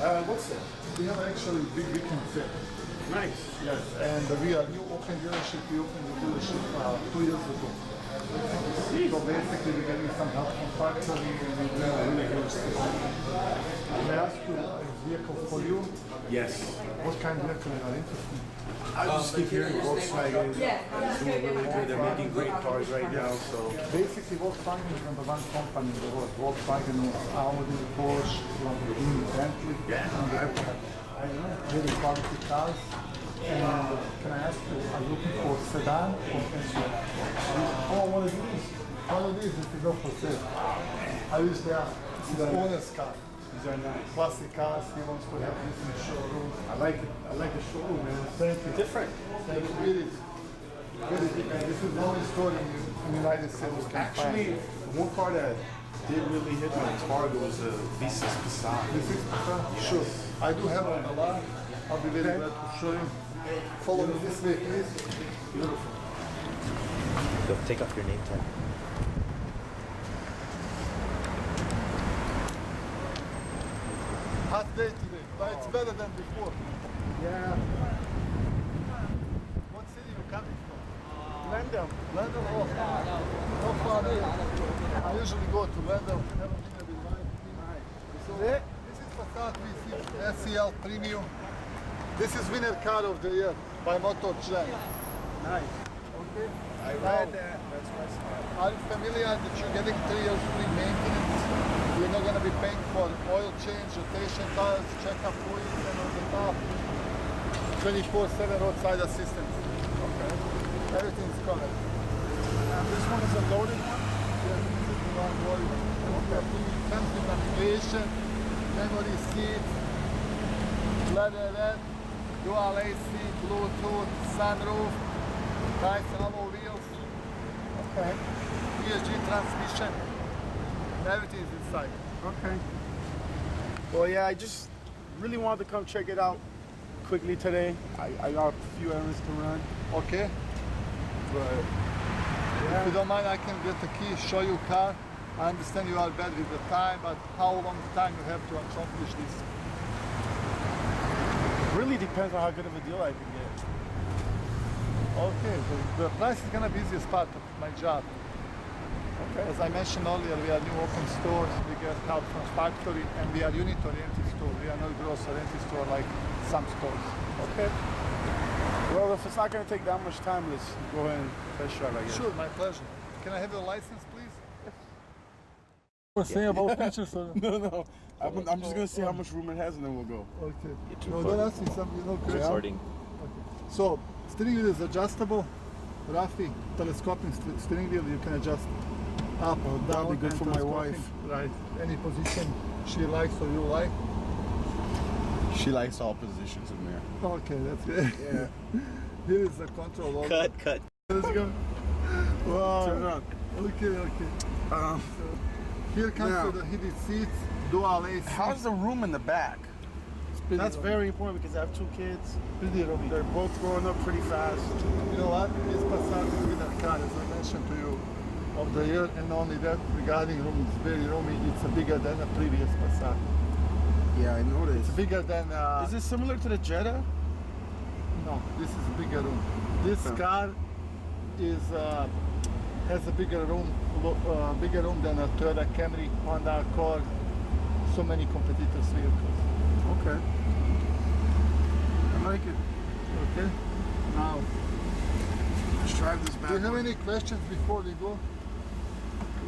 What's that? We have actually big weekend set. Nice. Yes, and we are new open dealership. We opened the dealership 2 years ago. So basically we're getting some help from factory and we're doing a really good stuff. May I ask you a vehicle for you? Yes. What kind of vehicle are you interested in? I just keep hearing Volkswagen is doing really good. They're making great cars right now. So Basically Volkswagen is number one company in the world. Volkswagen is Audi, Porsche, Lamborghini, Bentley. Yeah, I know. Really quality cars. And can I ask you, are you looking for sedan or SUV? Oh, one of these. One of these is not for sale. I wish they are. This is owner's car. these are nice. Classic cars, he wants to have this in the showroom. I like it. I like the showroom, man. Thank you. Different. Thank you. It is. Really different. This is the only store in the United States you can Actually, find. one car that did really hit me as far as was a V6 Passat. This is sure. I do have a lot. I'll be very glad to show you. Follow me this way, please. Beautiful. Go take off your name tag. Hot day today, but it's better than before. Yeah. What city you coming from? Lendem. London? Oh, how far away? I usually go to London. Never been there with mine. So this is Passat V6 SEL Premium. This is winner car of the year by Motor Trend. Nice. Okay. I Now, read that. That's my style. are you familiar that you're getting 3 years free maintenance? You're not going to be paying for oil change, rotation tires, check-up oils, and on the top, 24/7 roadside assistance. Okay. Everything's covered. This one is a loaded one. Yeah, this is the one where it comes with navigation, memory seat, leatherette, dual AC, Bluetooth, sunroof, nice alloy wheels. Okay. ESG transmission, everything is inside. Okay. Well, yeah, I just really wanted to come check it out quickly today. I got a few errands to run. Okay, But if you don't mind, I can get the key, show you car. I understand you are bad with the time, but how long time you have to accomplish this? really depends on how good of a deal I can get. Okay, the price is gonna be the easiest part of my job. Okay. As I mentioned earlier, we are new open stores, we get help from factory, and we are unit-oriented store. We are not gross-oriented store like some stores. Okay. Well, if it's not going to take that much time, let's go ahead and test drive, I guess. Sure, my pleasure. Can I have your license, please? Say about features or No. I'm just going to see how much room it has, and then we'll go. okay. Get No, too don't far. ask me something, you know, Chris. Recording. So, steering wheel is adjustable. Rafi, telescoping steering wheel, you can adjust up or down. that'll be good and for my telescoping. wife. Right. Any position she likes or you like. She likes all positions in there. Okay, that's good. Yeah. Here is the control. Cut. Let's go. Wow. Turn it on. Okay. Um, Here comes Now- to the heated seats, dual AC. how's the room in the back? pretty That's roomy. very important because I have two kids. Pretty roomy. They're both growing up pretty fast. You know what? This Passat is winner car, as I mentioned to you, of the year, and not only that, regarding room, it's very roomy. It's bigger than the previous Passat. Yeah, I noticed. It's bigger than. Is it similar to the Jetta? No, this is a bigger room. This Okay. car is has a bigger room than a Toyota Camry, Honda Accord, so many competitors' vehicles. Okay. I like it. Okay. Now, Let's drive this back. do you have any questions before we go?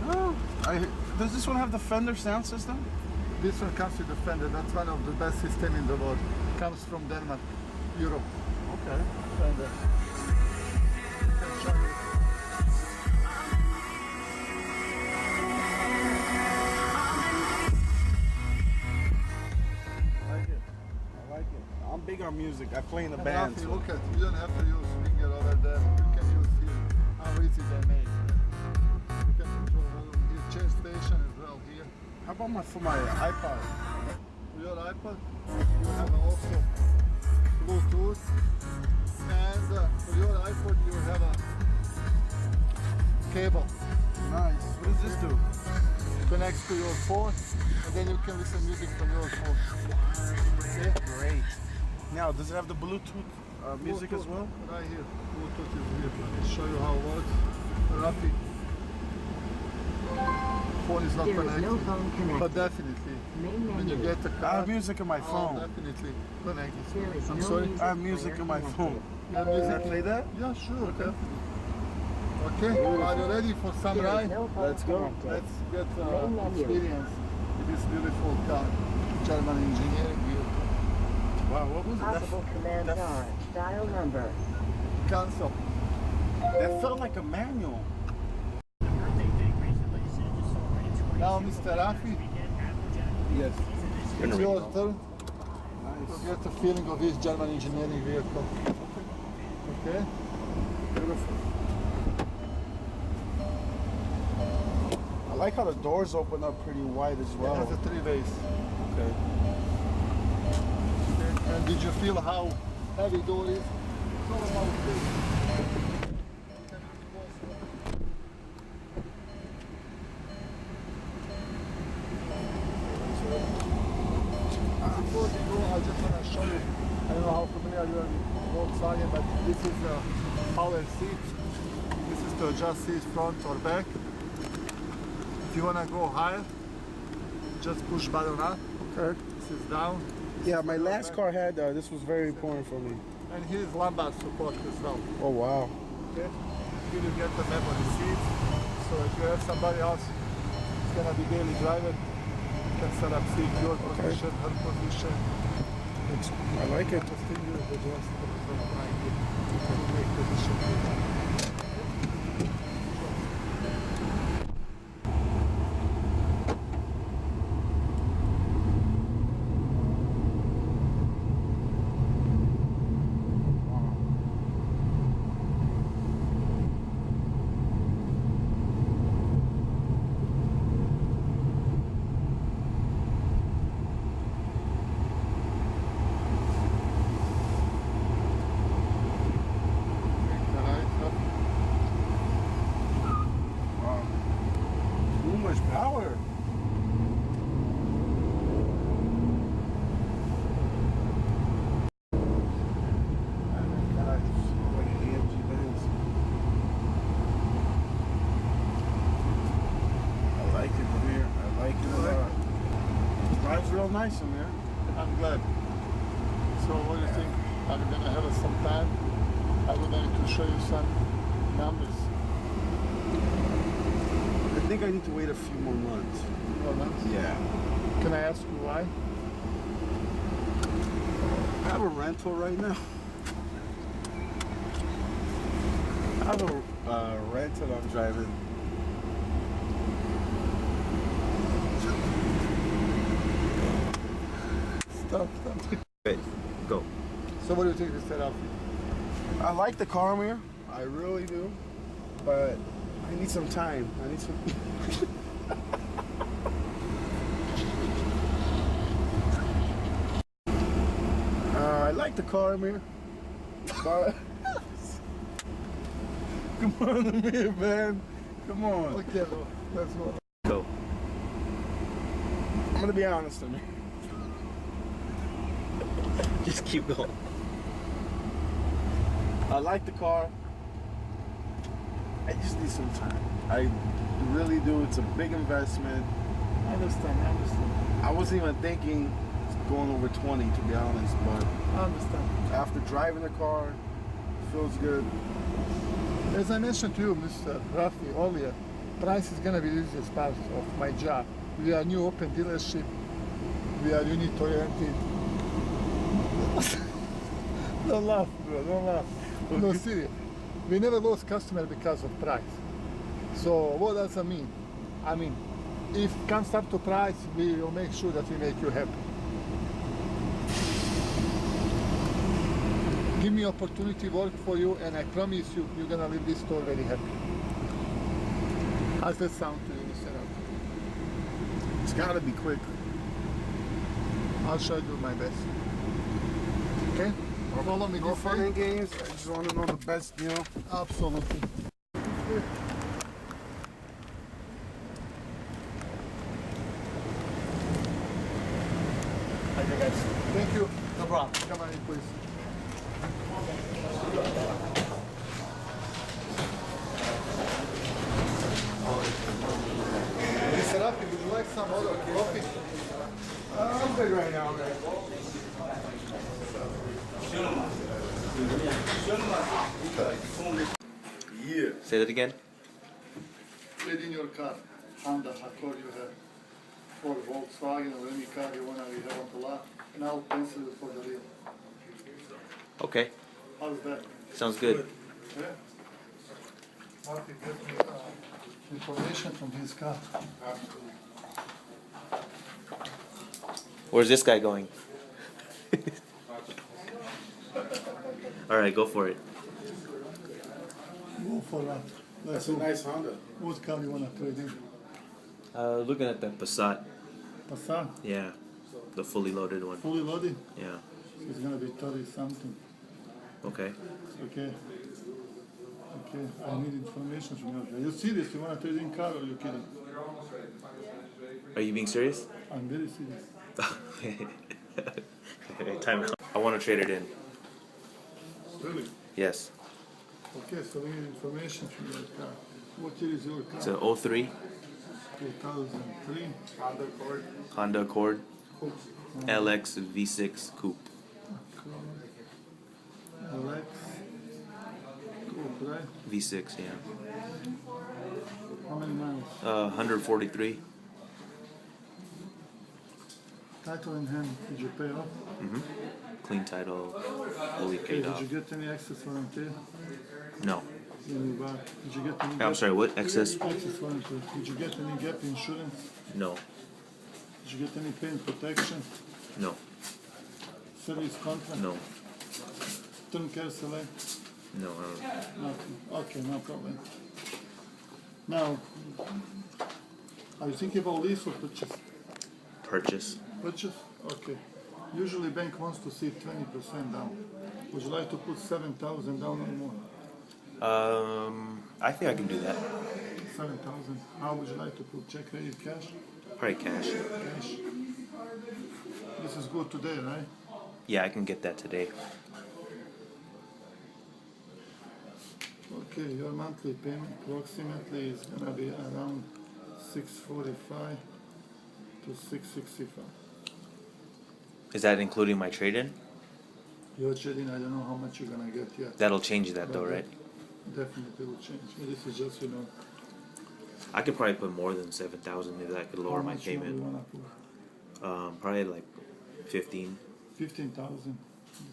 No. Does this one have the Fender sound system? This one comes with a Fender. That's one of the best systems in the world. Comes from Denmark, Europe. Okay. Fender. You can try it. Like it. I like it. I'm big on music. I play in the And band. Rafi, So. look at, you don't have to use finger over there. You can use here. How easy they make. You can control volume here. Change station as well here. How about for my iPod? For your iPod, you have also Bluetooth. And for your iPod, you have a cable. Nice. What does this do? Connects to your phone, and then you can listen music from your phone. now. Does it have the Bluetooth music as well? Right here. Bluetooth is here. Let me show you how it works. Rafi. Phone is not There is connected. no phone connected. But definitely, Main when you menu. get the I car, have music in my phone. definitely connected. There is I'm no sorry? I have music in my player phone. You have Can music? I play that? Yeah, sure. Okay. Okay. Are you ready for some There is ride? no phone Let's go. connected. Let's get Main menu. experience with this beautiful car. German engineering vehicle. Wow, what was it? Possible commands that- are dial number. Cancel. That felt like a manual. Now, Mr. Rafi, Yes. it's your turn to Nice. get the feeling of this German engineering vehicle. Okay? Beautiful. I like how the doors open up pretty wide as It well. has a 3 ways. Okay. Okay. And did you feel how heavy door is? It's all about this. Before we go, I just want to show you. I don't know how familiar you are with Volkswagen, but this is the power seat. This is to adjust seat front or back. If you want to go higher, just push button up. Okay. This is down. Yeah, my last car had this was very important for me. And here is lumbar support as well. Oh wow. Okay? Here you get the memory seat. So if you have somebody else who's gonna be daily driver, you can set up seat, your position, her position. I like it. Just in your adjustable from right here. To make position. Wow. Too much power. I like it, Amir. I like it a lot. Drives real nice, Amir. I'm glad. So what do you think? Are we gonna have some time? I would like to show you some numbers. I think I need to wait a few more months. Hold on. Yeah. Can I ask you why? I have a rental right now. I have a rental I'm driving. Stop. Wait, go. So what do you think, Mr. Rafi? I like the car, Amir. I really do. But I need some time. I need some. I like the car, Amir. But come on, Amir, man. Come on. Okay, well, let's go. Go. I'm gonna be honest, Amir. Just keep going. I like the car. I just need some time. I really do. It's a big investment. I understand. I wasn't even thinking going over 20, to be honest, but I understand. after driving the car, it feels good. As I mentioned to you, Mr. Rafi, earlier, price is gonna be the easiest part of my job. We are a new open dealership. We are unit oriented. Don't laugh, bro. Don't laugh. No, serious. We never lost customer because of price. So what does that mean? I mean, if it comes up to price, we will make sure that we make you happy. Give me opportunity work for you, and I promise you, you're gonna leave this store very happy. How's that sound to you, Mr. Rafi? It's gotta be quick. I'll try to do my best. Okay? Follow me No this fun way. and games. I just want to know the best deal. Absolutely. Hi there, guys. Thank you. No problem. Come on in, please. Hey, Serafi, would you like some other coffee? I'm good right now, man. Yeah. Say that again. Trade in your car. Honda Accord you have. Or Volkswagen or any car you want to have on the lot. And I'll pencil it for the deal. Okay. How's that? Sounds good. Yeah. Marty, get me information from his car. Where's this guy going? All right, go for it. Go for that. That's a nice Honda. What car you want to trade in? Looking at that Passat. Passat, Yeah, the fully loaded one. fully loaded. Yeah. So it's gonna be 30 something. Okay. Okay. Okay. I need information from you. Are you serious? You want to trade in car or are you kidding? Are you being serious? I'm very serious. Okay, time out. I want to trade it in. Really? Yes. Okay. So we need information from your car. What year is your car? It's a 03 2003. Honda Accord. Honda Accord LX V6 Coupe. Alex. Coupe, right? V6, yeah. How many miles? 143. Title in hand. Did you pay off? Clean title, fully Okay. paid Did off. you get any access warranty? No. When you buy? Did you get any? I'm sorry, what? Excess? Access warranty. Did you get any gap insurance? No. Did you get any paint protection? No. Service contract? No. Term care select? No. I don't. Nothing. Okay, no problem. Now, are you thinking about lease or purchase? Purchase. Purchase? Okay. Usually bank wants to see 20% down. Would you like to put 7,000 down or more? I think I can do that. 7,000. How would you like to put? Check, credit, cash? Probably cash. Cash. This is good today, right? Yeah, I can get that today. Okay, your monthly payment approximately is gonna be around 645 to 665. Is that including my trade-in? Your trading, I don't know how much you're gonna get yet. That'll change that though, right? Definitely will change. This is just, I could probably put more than 7,000. Maybe that could lower how my much more you payment. wanna put? Probably like 15. 15,000.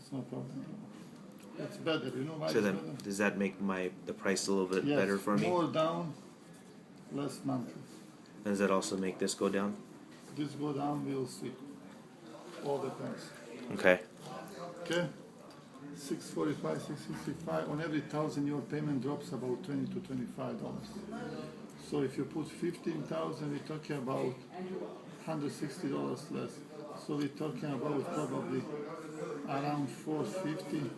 It's no problem. It's better, why So it's then, better? does that make the price a little bit Yes, better for me? more down, less monthly. Does that also make this go down? This go down, we'll see. All depends. Okay. Okay? 645, 665. On every 1,000, your payment drops about $20 to $25. So if you put 15,000, we're talking about $160 less. So we're talking about probably around 450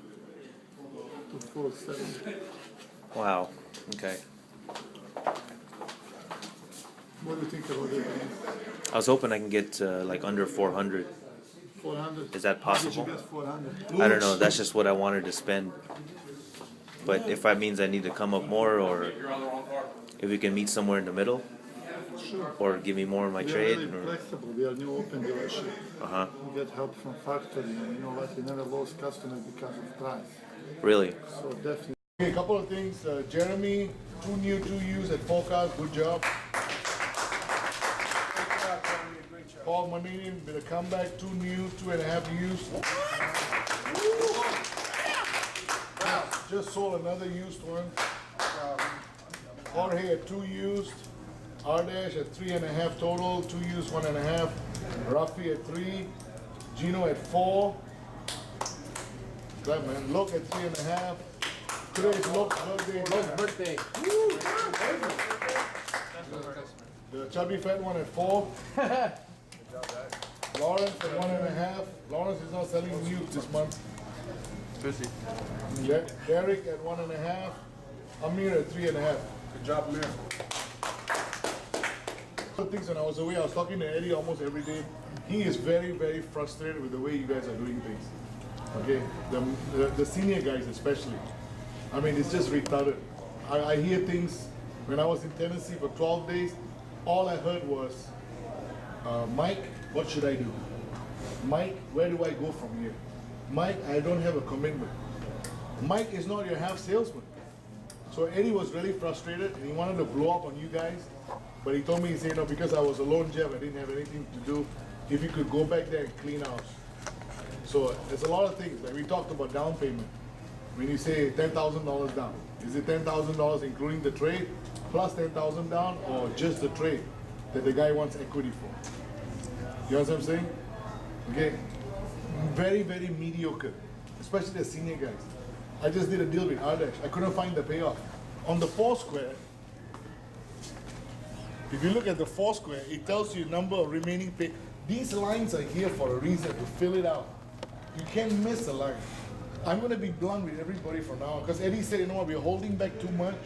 to 470. Wow. Okay. What do you think about it? I was hoping I can get like under 400. 400? Is that possible? Did you get 400? I don't know. That's just what I wanted to spend. But if that means I need to come up more, or if we can meet somewhere in the middle, Sure. or give me more in my We are trade, really or flexible. We are new open dealership. uh-huh. We get help from factory, and you know what? We never lost customers because of price. Really? So definitely. Okay, a couple of things. Jeremy, 2 new, 2 used at 4 cars. Good job. Paul Maninian with a comeback. 2 new, 2.5 used. Just sold another used one. Jorge at 2 used. Ardash at 3.5 total. 2 used, 1.5. Rafi at 3. Gino at 4. Good man. Look at 3.5. Today's Loke's birthday. The chubby fat one at 4. Lawrence at 1.5. Lawrence is not selling new this month. Derek at 1.5. Amir at 3.5. Good job, Amir. Things when I was away, I was talking to Eddie almost every day. he is very, very frustrated with the way you guys are doing things. Okay, the senior guys especially. I mean, it's just retarded. I hear things. When I was in Tennessee for 12 days, all I heard was, Mike, what should I do? Mike, where do I go from here? Mike, I don't have a commitment. Mike is not your half salesman. So Eddie was really frustrated and he wanted to blow up on you guys. But he told me, he said, no, because I was alone, Jeff, I didn't have anything to do. If you could go back there and clean house. So there's a lot of things. Like we talked about down payment. When you say $10,000 down, is it $10,000 including the trade plus 10,000 down, or just the trade that the guy wants equity for? You know what I'm saying? Okay, very, very mediocre, especially the senior guys. I just did a deal with Ardesh. I couldn't find the payoff. On the Foursquare, if you look at the Foursquare, it tells you number of remaining pay. These lines are here for a reason, to fill it out. You can't miss a line. I'm going to be blunt with everybody from now on, because Eddie said, you know what, we're holding back too much.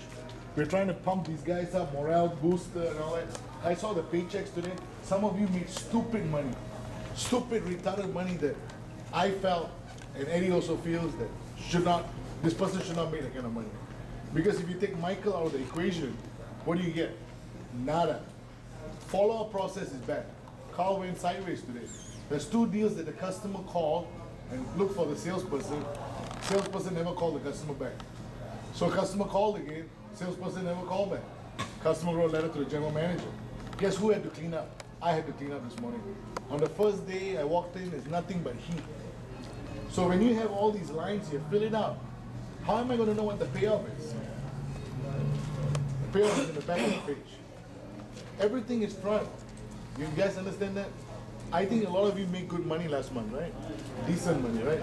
We're trying to pump these guys up, morale booster and all that. I saw the paychecks today. Some of you made stupid money, stupid, retarded money that I felt, and Eddie also feels that this person should not make that kind of money. Because if you take Michael out of the equation, what do you get? Nada. Follow-up process is bad. Carl went sideways today. There's 2 deals that the customer called and looked for the salesperson. Salesperson never called the customer back. So customer called again, salesperson never called back. Customer wrote a letter to the general manager. Guess who had to clean up? I had to clean up this morning. On the first day I walked in, there's nothing but heat. So when you have all these lines here, fill it out. How am I going to know what the payoff is? The payoff is in the back of the page. Everything is front. You guys understand that? I think a lot of you made good money last month, right? Decent money, right?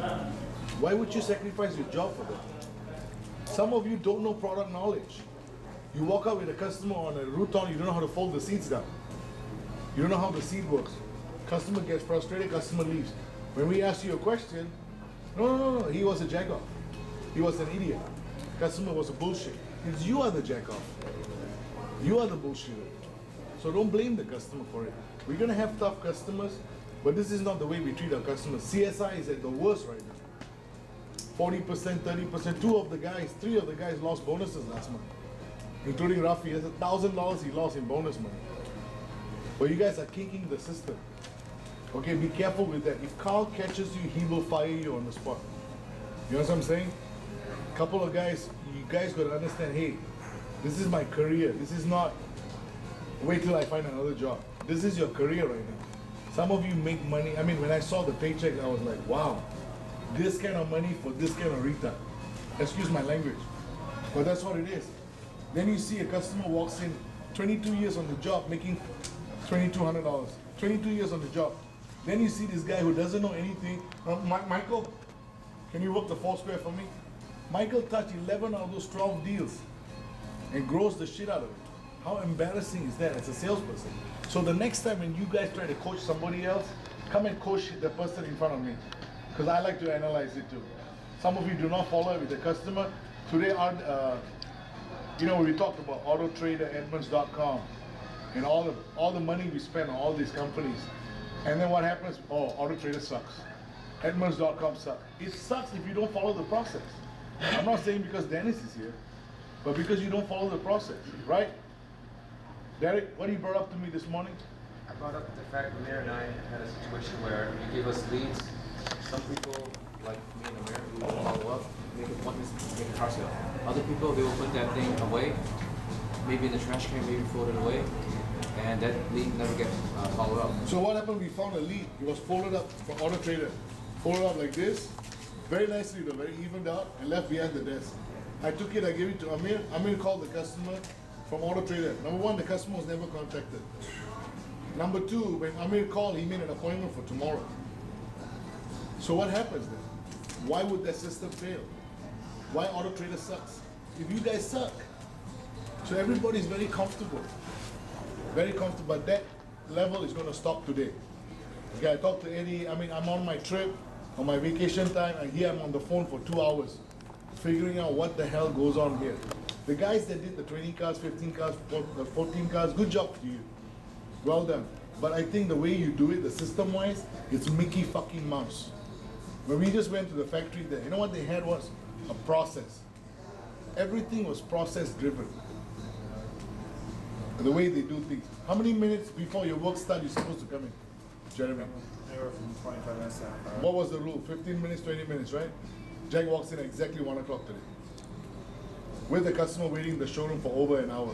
Why would you sacrifice your job for that? Some of you don't know product knowledge. You walk out with a customer on a Ruton, you don't know how to fold the seats down. You don't know how the seat works. Customer gets frustrated, customer leaves. When we ask you a question, no, he was a jack-off. He was an idiot. Customer was a bullshit. It's you are the jack-off. You are the bullshitter. So don't blame the customer for it. We're gonna have tough customers, but this is not the way we treat our customers. CSI is at the worst right now. 40%, 30%, 3 of the guys lost bonuses last month, including Rafi. There's $1,000 he lost in bonus money. But you guys are kinking the system. Okay, be careful with that. If Carl catches you, he will fire you on the spot. You know what I'm saying? Couple of guys, you guys gotta understand, hey, this is my career. This is not, wait till I find another job. This is your career right now. Some of you make money. I mean, when I saw the paycheck, I was like, wow, this kind of money for this kind of retard. Excuse my language, but that's what it is. Then you see a customer walks in, 22 years on the job, making $2,200. 22 years on the job. Then you see this guy who doesn't know anything. Michael, can you work the Foursquare for me? Michael touched 11 out of those 12 deals and grows the shit out of it. How embarrassing is that as a salesperson? So the next time when you guys try to coach somebody else, come and coach the person in front of me. Because I like to analyze it too. Some of you do not follow up with the customer. Today, we talked about Auto Trader, Edmunds.com, and all the money we spend on all these companies. And then what happens? Oh, Auto Trader sucks. Edmunds.com sucks. It sucks if you don't follow the process. I'm not saying because Dennis is here, but because you don't follow the process, right? Derek, what you brought up to me this morning? I brought up the fact Amir and I had a situation where you give us leads. Some people, like me and Amir, we will follow up, make appointments, make a car sale. Other people, they will put that thing away, maybe in the trash can, maybe fold it away, and that lead never gets followed up. So what happened? We found a lead. It was folded up for Auto Trader. Folded up like this, very nicely, though, very evened out, and left behind the desk. I took it, I gave it to Amir. Amir called the customer from Auto Trader. Number one, the customer was never contacted. Number two, when Amir called, he made an appointment for tomorrow. So what happens then? Why would that system fail? Why Auto Trader sucks? If you guys suck. So everybody's very comfortable. Very comfortable, but that level is going to stop today. Okay, I talked to Eddie. I mean, I'm on my trip, on my vacation time, and here I'm on the phone for 2 hours, figuring out what the hell goes on here. The guys that did the 20 cars, 15 cars, 14 cars, good job to you. Well done. But I think the way you do it, the system-wise, it's Mickey fucking Mouse. When we just went to the factory there, you know what they had was a process. Everything was process-driven. The way they do things. How many minutes before your work starts you're supposed to come in, Jeremy? Anywhere from 25 minutes to half hour. What was the rule? 15 minutes, 20 minutes, right? Jack walks in at exactly 1 o'clock today. With the customer waiting in the showroom for over an hour.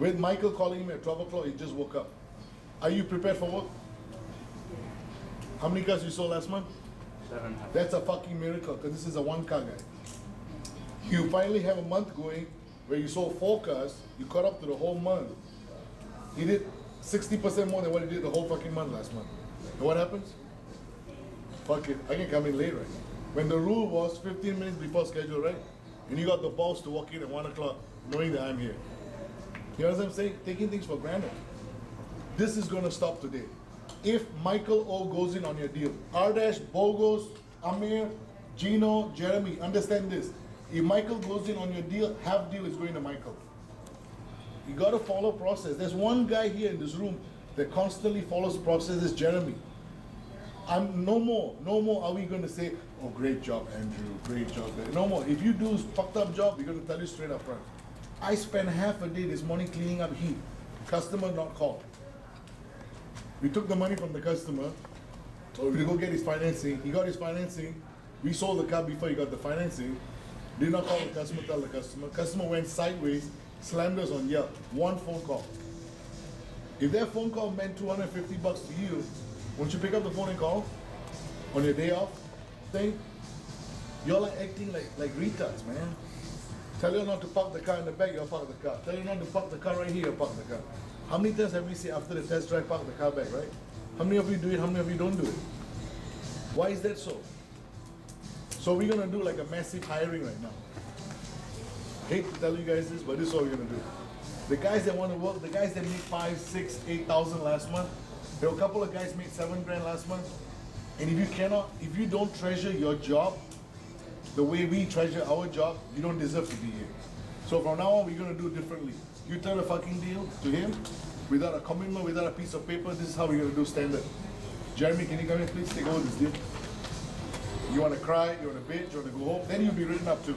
With Michael calling him at 12 o'clock, he just woke up. Are you prepared for work? How many cars you sold last month? 7. That's a fucking miracle, because this is a one-car guy. You finally have a month going where you sold 4 cars, you caught up to the whole month. He did 60% more than what he did the whole fucking month last month. And what happens? Fuck it, I can come in late, right? When the rule was 15 minutes before schedule, right? And you got the balls to walk in at 1 o'clock, knowing that I'm here. You know what I'm saying? Taking things for granted. This is gonna stop today. If Michael O goes in on your deal, Ardash, Bogos, Amir, Gino, Jeremy, understand this. If Michael goes in on your deal, half deal is going to Michael. You gotta follow process. There's one guy here in this room that constantly follows process, is Jeremy. No more are we gonna say, oh, great job, Andrew, great job. No more. If you do a fucked up job, we're gonna tell you straight up front. I spent half a day this morning cleaning up heat. Customer not called. We took the money from the customer, so we go get his financing. He got his financing. We sold the car before he got the financing. Did not call the customer, tell the customer. Customer went sideways, slammed us on Yelp. One phone call. If that phone call meant $250 to you, won't you pick up the phone and call on your day off thing? You're like acting like retards, man. Tell you not to park the car in the back, you'll park the car. Tell you not to park the car right here, you'll park the car. How many times have we said after the test drive, park the car back, right? How many of you do it, how many of you don't do it? Why is that so? So we're gonna do like a massive hiring right now. Hate to tell you guys this, but this is what we're gonna do. The guys that want to work, the guys that made 5, 6, 8,000 last month, there were a couple of guys made 7 grand last month. And if you don't treasure your job the way we treasure our job, you don't deserve to be here. So from now on, we're gonna do it differently. You tell a fucking deal to him without a commitment, without a piece of paper. This is how we're gonna do standard. Jeremy, can you come here, please? Take over this deal. You wanna cry, you wanna bitch, you wanna go home, then you'll be written up too.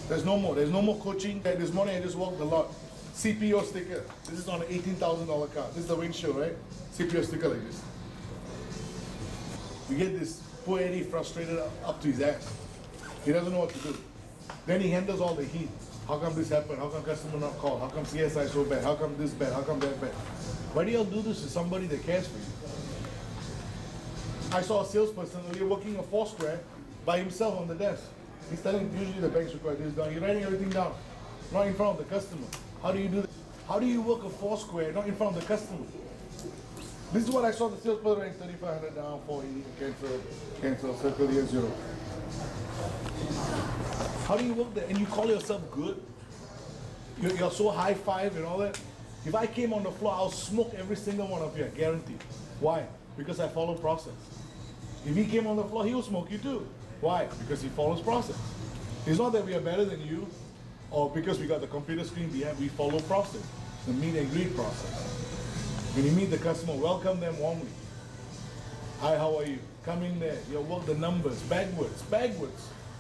There's no more coaching. This morning I just walked the lot. CPO sticker. This is on an $18,000 car. This is the windshield, right? CPO sticker like this. We get this poor Eddie frustrated up to his ass. He doesn't know what to do. Then he handles all the heat. How come this happened? How come customer not called? How come CSI so bad? How come this bad? How come that bad? Why do y'all do this to somebody that cares for you? I saw a salesperson earlier working a Foursquare by himself on the desk. He's telling, usually the banks require this down. He's writing everything down, not in front of the customer. How do you do that? How do you work a Foursquare not in front of the customer? This is what I saw the salesperson writing 3,500 down, 480, cancel, circle here, 0. How do you work that? And you call yourself good? You're so high five and all that. If I came on the floor, I'll smoke every single one of you, I guarantee. Why? Because I follow process. If he came on the floor, he will smoke you too. Why? Because he follows process. It's not that we are better than you, or because we got the computer screen behind, we follow process. The meet and greet process. When you meet the customer, welcome them warmly. Hi, how are you? Come in there. You work the numbers backwards,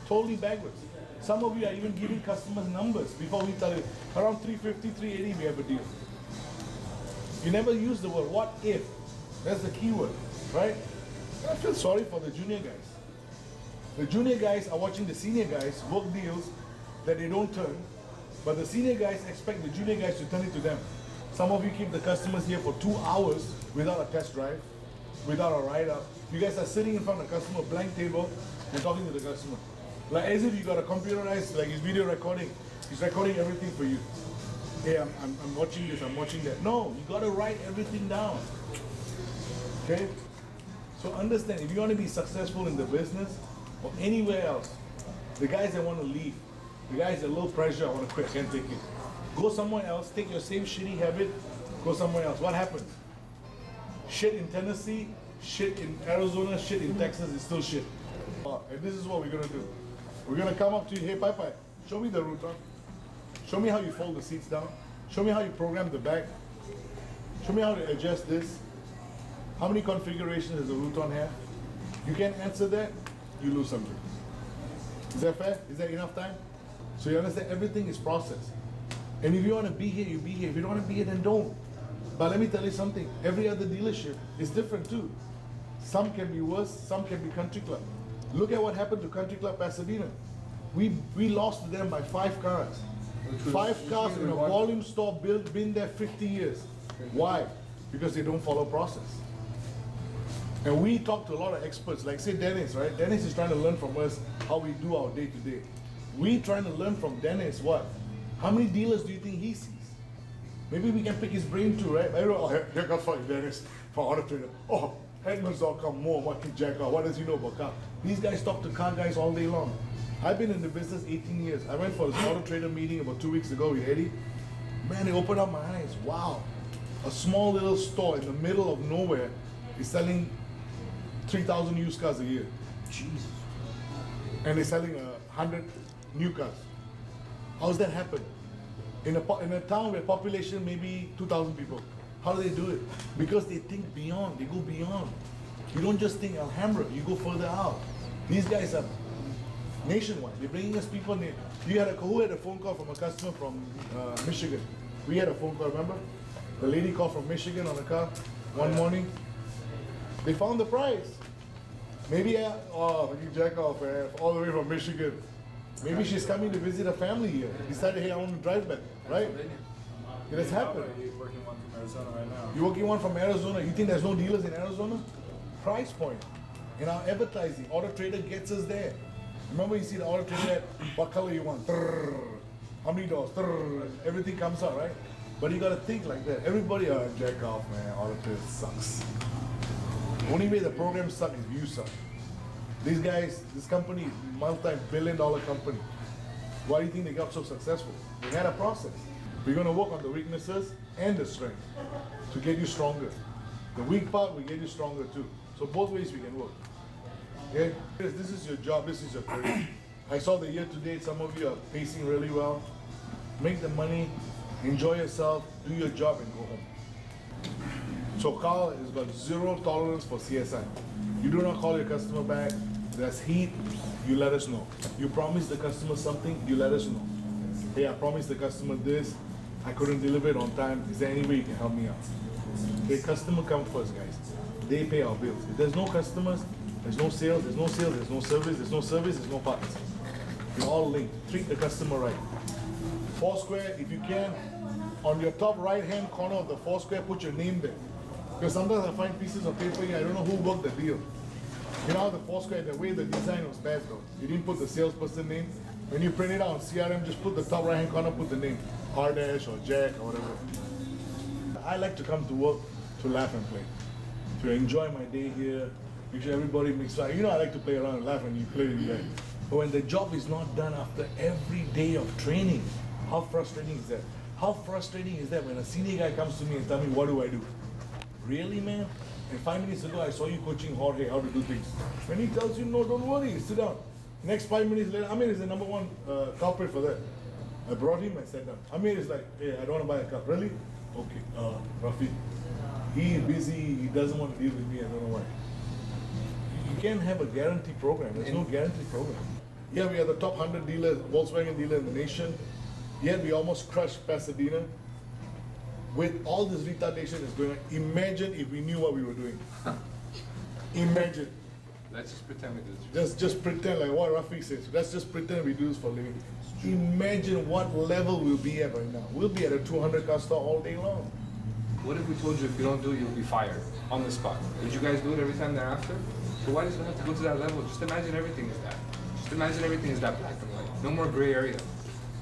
totally backwards. Some of you are even giving customers numbers before we tell you. Around 350, 380, we have a deal. You never use the word what if. That's the key word, right? I feel sorry for the junior guys. The junior guys are watching the senior guys work deals that they don't turn, but the senior guys expect the junior guys to turn it to them. Some of you keep the customers here for 2 hours without a test drive, without a write-up. You guys are sitting in front of the customer, blank table, and talking to the customer. Like as if you got a computerized, like his video recording. He's recording everything for you. Hey, I'm watching this, I'm watching that. No, you gotta write everything down. Okay? So understand, if you want to be successful in the business or anywhere else, the guys that want to leave, the guys that low pressure, I want to quit, can't take it. Go somewhere else, take your same shitty habit, go somewhere else. What happens? Shit in Tennessee, shit in Arizona, shit in Texas is still shit. And this is what we're gonna do. We're gonna come up to you, hey Pai, show me the router. Show me how you fold the seats down. Show me how you program the back. Show me how to adjust this. How many configurations does the Ruton have? You can't answer that, you lose something. Is that fair? Is that enough time? So you understand everything is processed. And if you want to be here, you be here. If you don't want to be here, then don't. But let me tell you something. Every other dealership is different too. Some can be worse, some can be Country Club. Look at what happened to Country Club Pasadena. We lost to them by 5 cars. 5 cars in a volume store built, been there 50 years. Why? Because they don't follow process. And we talk to a lot of experts, like say Dennis, right? Dennis is trying to learn from us how we do our day to day. We trying to learn from Dennis what? How many dealers do you think he sees? Maybe we can pick his brain too, right? I don't know, oh, here comes fucking Dennis from Auto Trader. Oh, Headman's.com, more, what can Jack out? What does he know about car? These guys talk to car guys all day long. I've been in the business 18 years. I went for this Auto Trader meeting about 2 weeks ago with Eddie. Man, it opened up my eyes. Wow. A small little store in the middle of nowhere is selling 3,000 used cars a year. Jesus. And they're selling 100 new cars. How's that happen? In a town where population maybe 2,000 people. How do they do it? Because they think beyond, they go beyond. You don't just think Alhambra, you go further out. These guys are nationwide. They're bringing us people. Who had a phone call from a customer from Michigan? We had a phone call, remember? The lady called from Michigan on a car one morning. They found the price. Maybe, you jack off, all the way from Michigan. Maybe she's coming to visit a family here. Decided, hey, I want to drive back, right? It has happened. You're working one from Arizona right now. You're working one from Arizona. You think there's no dealers in Arizona? Price point. In our advertising, Auto Trader gets us there. Remember you see the Auto Trader ad, what color you want? Trrr. How many doors? Trrr. Everything comes out, right? But you gotta think like that. Everybody, jack off, man. Auto Trader sucks. The only way the program sucks is you suck. These guys, this company is a multi-billion-dollar company. Why do you think they got so successful? They had a process. We're gonna work on the weaknesses and the strength to get you stronger. The weak part, we get you stronger too. So both ways we can work. Okay? This is your job, this is your career. I saw the year to date, some of you are pacing really well. Make the money, enjoy yourself, do your job and go home. So Carl has got 0 tolerance for CSI. You do not call your customer back, there's heat, you let us know. You promise the customer something, you let us know. Hey, I promised the customer this, I couldn't deliver it on time, is there any way you can help me out? Okay, customer come first, guys. They pay our bills. If there's no customers, there's no sales, there's no sales, there's no service, there's no service, there's no parts. You're all linked. Treat the customer right. Foursquare, if you can, on your top right-hand corner of the Foursquare, put your name there. Because sometimes I find pieces of paper here, I don't know who worked the deal. You know how the Foursquare, the way the design was bad though. You didn't put the salesperson name. When you print it out on CRM, just put the top right-hand corner, put the name. Hardash or Jack or whatever. I like to come to work to laugh and play. To enjoy my day here. Make sure everybody makes fun. You know I like to play around and laugh when you play with you guys. But when the job is not done after every day of training, how frustrating is that? How frustrating is that when a senior guy comes to me and tells me, what do I do? Really, man? And 5 minutes ago, I saw you coaching Jorge how to do things. When he tells you, no, don't worry, sit down. Next 5 minutes later, Amir is the number 1 culprit for that. I brought him, I sat down. Amir is like, hey, I don't want to buy a car. Really? Okay, Rafi. He's busy, he doesn't want to deal with me, I don't know why. You can't have a guarantee program. There's no guarantee program. Yeah, we are the top 100 dealers, Volkswagen dealer in the nation. Yet we almost crushed Pasadena. With all this retardation that's going on, imagine if we knew what we were doing. Imagine. Let's just pretend we do this. Just pretend like what Rafi says. Let's just pretend we do this for a living. Imagine what level we'll be at right now. We'll be at a 200 car store all day long. What if we told you if you don't do it, you'll be fired on the spot? Would you guys do it every time thereafter? So why does it have to go to that level? Just imagine everything is that. Just imagine everything is that black and white. No more gray area.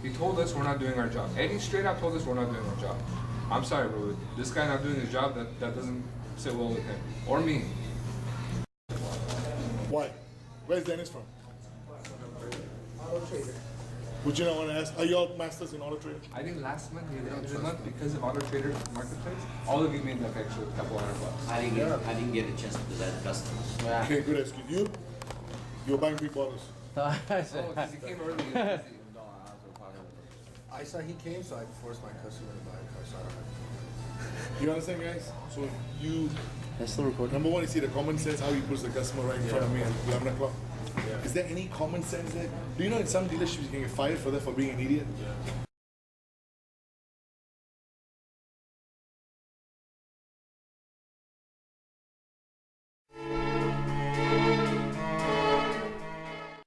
You told us we're not doing our job. Eddie straight up told us we're not doing our job. I'm sorry, bro. This guy not doing his job, that doesn't sit well with him. Or me. Why? Where's Dennis from? Would you not want to ask, are you all masters in Auto Trader? I think last month, this month, because of Auto Trader Marketplace, all of you made like extra couple $100. I didn't get a chance to present customers. Okay, good excuse. You're buying 3 bottles. Oh, because he came early. He was busy. I saw he came, so I forced my customer to buy a car. So I don't have You understand, guys? So you That's still recording. Number one, you see the common sense, how he puts the customer right in front of me at 11 o'clock. Is there any common sense there? Do you know in some dealerships you can get fired for that, for being an idiot?